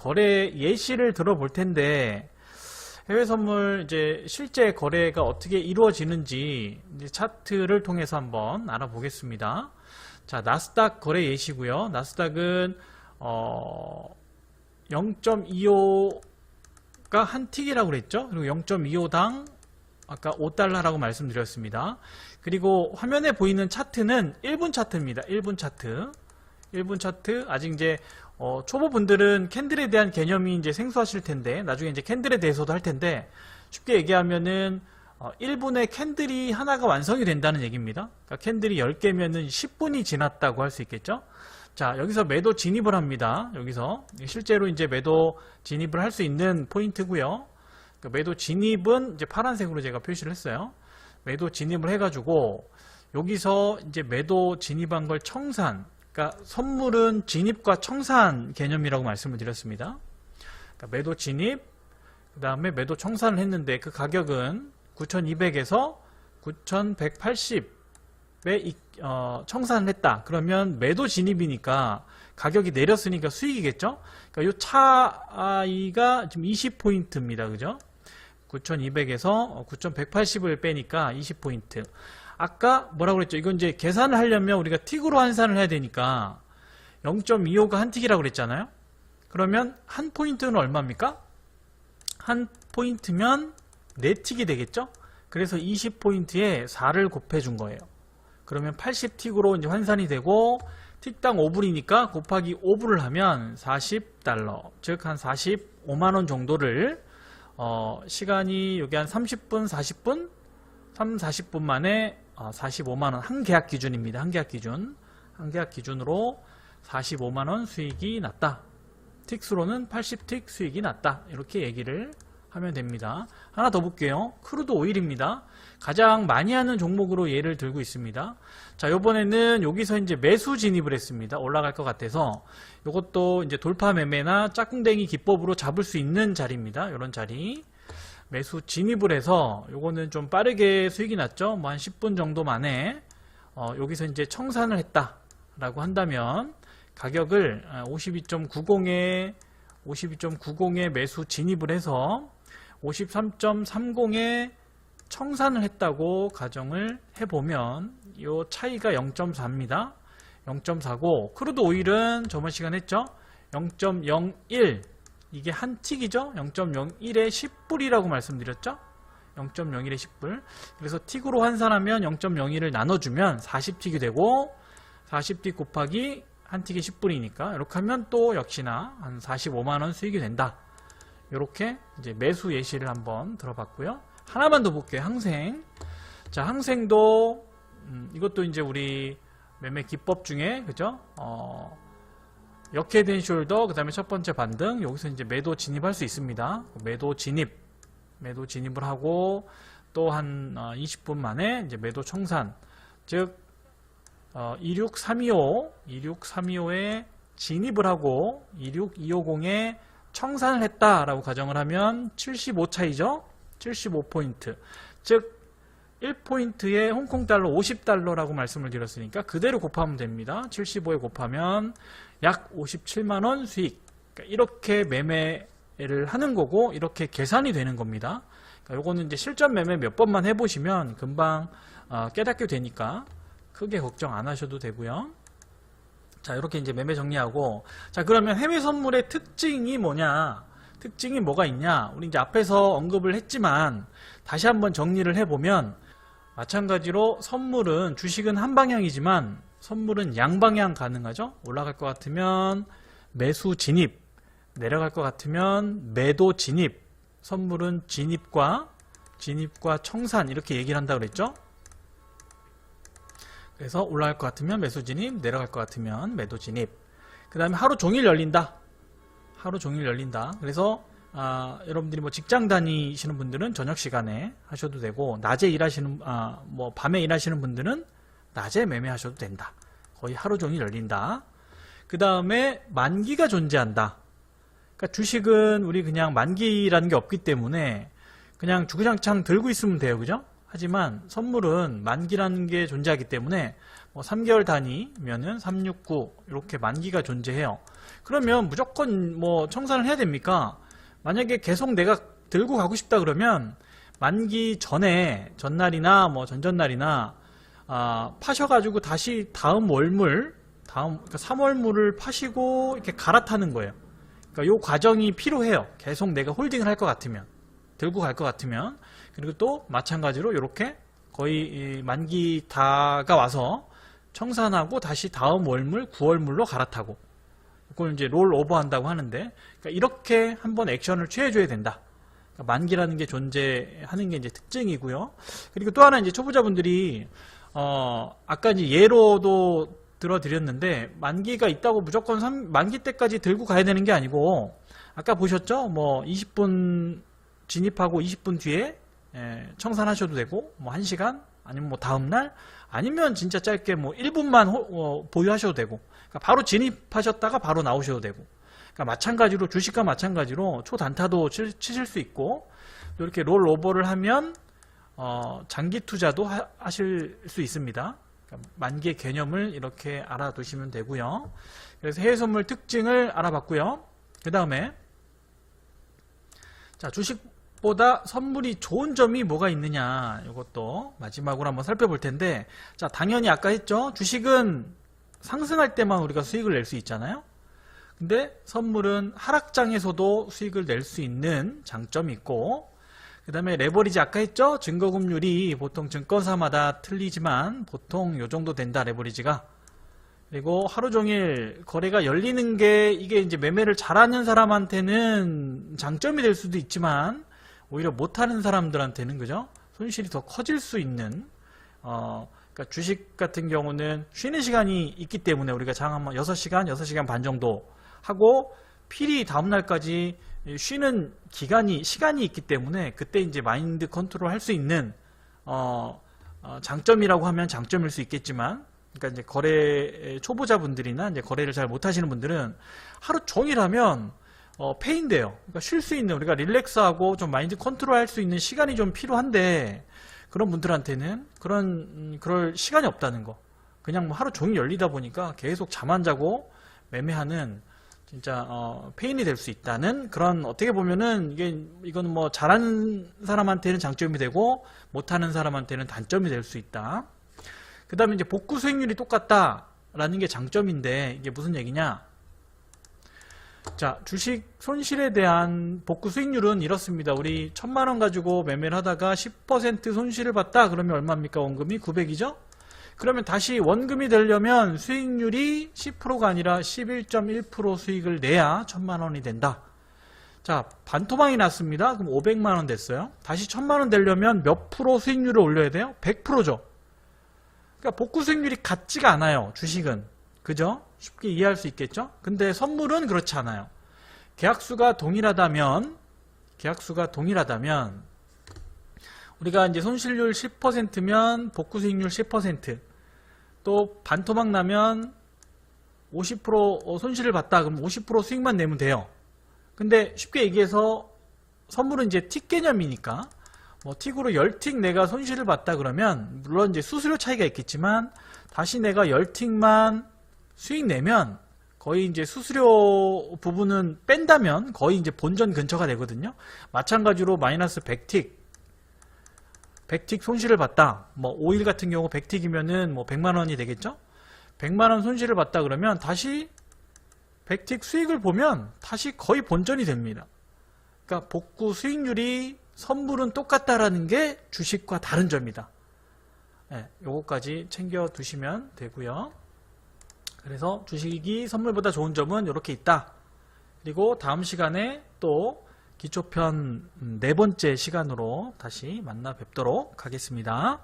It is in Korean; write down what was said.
거래 예시를 들어볼 텐데, 해외 선물 이제 실제 거래가 어떻게 이루어지는지 이제 차트를 통해서 한번 알아보겠습니다. 자, 나스닥 거래 예시고요. 나스닥은 0.25가 한 틱이라고 그랬죠. 그리고 0.25당 아까 5달러라고 말씀드렸습니다. 그리고 화면에 보이는 차트는 1분 차트입니다. 1분 차트. 1분 차트. 아직 이제 초보분들은 캔들에 대한 개념이 이제 생소하실 텐데, 나중에 이제 캔들에 대해서도 할 텐데, 쉽게 얘기하면은 1분에 캔들이 하나가 완성이 된다는 얘기입니다. 그러니까 캔들이 10개면은 10분이 지났다고 할 수 있겠죠. 자, 여기서 매도 진입을 합니다. 여기서 실제로 이제 매도 진입을 할 수 있는 포인트고요. 그러니까 매도 진입은 이제 파란색으로 제가 표시를 했어요. 매도 진입을 해가지고 여기서 이제 매도 진입한 걸 청산. 그러니까 선물은 진입과 청산 개념이라고 말씀을 드렸습니다. 그러니까 매도 진입, 그 다음에 매도 청산을 했는데 그 가격은 9,200에서 9,180에 청산을 했다. 그러면 매도 진입이니까 가격이 내렸으니까 수익이겠죠? 그러니까 이 차이가 지금 20포인트입니다. 그죠? 9,200에서 9,180을 빼니까 20포인트. 아까 뭐라고 그랬죠? 이건 이제 계산을 하려면 우리가 틱으로 환산을 해야 되니까 0.25가 한 틱이라고 그랬잖아요. 그러면 한 포인트는 얼마입니까? 한 포인트면 4틱이 되겠죠? 그래서 20포인트에 4를 곱해 준 거예요. 그러면 80틱으로 이제 환산이 되고 틱당 5불이니까 곱하기 5불을 하면 40달러, 즉 한 45만원 정도를 시간이 여기 한 30분, 40분? 40분 만에 45만원 한 계약 기준입니다. 한 계약 기준. 한 계약 기준으로 45만원 수익이 났다. 틱수로는 80틱 수익이 났다. 이렇게 얘기를 하면 됩니다. 하나 더 볼게요. 크루드 오일입니다. 가장 많이 하는 종목으로 예를 들고 있습니다. 자, 요번에는 여기서 이제 매수 진입을 했습니다. 올라갈 것 같아서. 요것도 이제 돌파 매매나 짝꿍댕이 기법으로 잡을 수 있는 자리입니다. 이런 자리. 매수 진입을 해서 요거는 좀 빠르게 수익이 났죠. 뭐 한 10분 정도 만에 여기서 이제 청산을 했다라고 한다면 가격을 52.90에 매수 진입을 해서 53.30에 청산을 했다고 가정을 해보면 이 차이가 0.4입니다. 0.4고 크루드 오일은 저번 시간 했죠. 0.01 이게 한 틱이죠. 0.01에 10불이라고 말씀드렸죠. 0.01에 10불. 그래서 틱으로 환산하면 0.01을 나눠주면 40틱이 되고 40틱 곱하기 한 틱이 10불이니까 이렇게 하면 또 역시나 한 45만원 수익이 된다. 이렇게 이제 매수 예시를 한번 들어봤고요. 하나만 더 볼게요. 항생. 자, 항생도 이것도 이제 우리 매매 기법 중에 그죠? 역헤드 앤 숄더, 그 다음에 첫 번째 반등, 여기서 이제 매도 진입할 수 있습니다. 매도 진입을 하고, 또 한 20분 만에 이제 매도 청산, 즉, 26325에 진입을 하고, 26250에 청산을 했다라고 가정을 하면 75차이죠? 75포인트. 즉, 1포인트에 홍콩달러 50달러라고 말씀을 드렸으니까 그대로 곱하면 됩니다. 75에 곱하면 약 57만원 수익. 그러니까 이렇게 매매를 하는 거고 이렇게 계산이 되는 겁니다. 그러니까 요거는 이제 실전 매매 몇 번만 해보시면 금방 깨닫게 되니까 크게 걱정 안 하셔도 되고요. 자, 이렇게 이제 매매 정리하고, 자, 그러면 해외 선물의 특징이 뭐냐? 특징이 뭐가 있냐? 우리 이제 앞에서 언급을 했지만 다시 한번 정리를 해보면 마찬가지로 선물은 주식은 한 방향이지만 선물은 양방향 가능하죠. 올라갈 것 같으면 매수 진입, 내려갈 것 같으면 매도 진입. 선물은 진입과 청산 이렇게 얘기를 한다고 그랬죠. 그래서 올라갈 것 같으면 매수 진입, 내려갈 것 같으면 매도 진입. 그 다음에 하루 종일 열린다. 그래서 여러분들이 뭐 직장 다니시는 분들은 저녁 시간에 하셔도 되고, 낮에 일하시는 뭐 밤에 일하시는 분들은 낮에 매매하셔도 된다. 거의 하루 종일 열린다. 그 다음에 만기가 존재한다. 그러니까 주식은 우리 그냥 만기라는 게 없기 때문에 그냥 주구장창 들고 있으면 돼요, 그죠? 하지만 선물은 만기라는 게 존재하기 때문에 3개월 단위면은 369 이렇게 만기가 존재해요. 그러면 무조건 청산을 해야 됩니까? 만약에 계속 내가 들고 가고 싶다 그러면 만기 전에 전날이나 전전날이나 파셔가지고 다시 다음 월물 그러니까 3월물을 파시고 이렇게 갈아타는 거예요. 그러니까 요 과정이 필요해요. 계속 내가 홀딩을 할 것 같으면, 들고 갈 것 같으면. 그리고 또 마찬가지로 이렇게 거의 만기 다가 와서 청산하고 다시 다음 월물 9월물로 갈아타고, 그걸 이제 롤 오버 한다고 하는데, 그러니까 이렇게 한번 액션을 취해줘야 된다. 그러니까 만기라는 게 존재하는 게 이제 특징이고요. 그리고 또 하나 이제 초보자분들이 아까 이제 예로도 들어드렸는데, 만기가 있다고 무조건 만기 때까지 들고 가야 되는 게 아니고, 아까 보셨죠? 20분 진입하고 20분 뒤에 청산하셔도 되고, 1시간 아니면 다음날, 아니면 진짜 짧게 1분만 보유하셔도 되고, 그러니까 바로 진입하셨다가 바로 나오셔도 되고, 그러니까 마찬가지로 주식과 마찬가지로 초단타도 치실 수 있고, 이렇게 롤오버를 하면 장기 투자도 하실 수 있습니다. 만기의 개념을 이렇게 알아두시면 되고요. 그래서 해외 선물 특징을 알아봤고요. 그 다음에 자, 주식보다 선물이 좋은 점이 뭐가 있느냐, 이것도 마지막으로 한번 살펴볼 텐데, 자, 당연히 아까 했죠. 주식은 상승할 때만 우리가 수익을 낼 수 있잖아요. 근데 선물은 하락장에서도 수익을 낼 수 있는 장점이 있고, 그 다음에 레버리지 아까 했죠? 증거금률이 보통 증권사마다 틀리지만 보통 요 정도 된다, 레버리지가. 그리고 하루 종일 거래가 열리는 게 이게 이제 매매를 잘하는 사람한테는 장점이 될 수도 있지만 오히려 못하는 사람들한테는, 그죠? 손실이 더 커질 수 있는, 그러니까 주식 같은 경우는 쉬는 시간이 있기 때문에 우리가 장 한번 6시간, 6시간 반 정도 하고 필히 다음날까지 쉬는 시간이 있기 때문에 그때 이제 마인드 컨트롤 할 수 있는 장점이라고 하면 장점일 수 있겠지만, 그러니까 이제 거래 초보자분들이나 이제 거래를 잘 못하시는 분들은 하루 종일 하면 페인돼요. 그러니까 쉴 수 있는, 우리가 릴렉스하고 좀 마인드 컨트롤 할 수 있는 시간이 좀 필요한데, 그런 분들한테는 그럴 시간이 없다는 거. 그냥 하루 종일 열리다 보니까 계속 잠 안 자고 매매하는 진짜 페인이 될 수 있다는 그런, 어떻게 보면은 이거는 잘하는 사람한테는 장점이 되고 못하는 사람한테는 단점이 될 수 있다. 그 다음에 이제 복구 수익률이 똑같다라는 게 장점인데, 이게 무슨 얘기냐? 자, 주식 손실에 대한 복구 수익률은 이렇습니다. 우리 1000만원 가지고 매매를 하다가 10% 손실을 봤다 그러면 얼마입니까? 원금이 900이죠? 그러면 다시 원금이 되려면 수익률이 10%가 아니라 11.1% 수익을 내야 1000만원이 된다. 자, 반토막이 났습니다. 그럼 500만원 됐어요. 다시 1000만원 되려면 몇 프로 수익률을 올려야 돼요? 100%죠. 그러니까 복구 수익률이 같지가 않아요, 주식은. 그죠? 쉽게 이해할 수 있겠죠? 근데 선물은 그렇지 않아요. 계약수가 동일하다면 우리가 이제 손실률 10%면 복구 수익률 10%, 또 반토막 나면 50% 손실을 봤다 그럼 50% 수익만 내면 돼요. 근데 쉽게 얘기해서 선물은 이제 틱 개념이니까, 틱으로 10틱 내가 손실을 봤다 그러면 물론 이제 수수료 차이가 있겠지만 다시 내가 10틱만 수익 내면 거의 이제 수수료 부분은 뺀다면 거의 이제 본전 근처가 되거든요. 마찬가지로 마이너스 100틱 손실을 봤다. 5일 같은 경우 100틱이면은 100만원이 되겠죠? 100만원 손실을 봤다 그러면 다시 100틱 수익을 보면 다시 거의 본전이 됩니다. 그러니까 복구 수익률이 선물은 똑같다라는 게 주식과 다른 점이다. 네, 요거까지 챙겨 두시면 되고요. 그래서 주식이 선물보다 좋은 점은 이렇게 있다. 그리고 다음 시간에 또 기초편 4번째 시간으로 다시 만나 뵙도록 하겠습니다.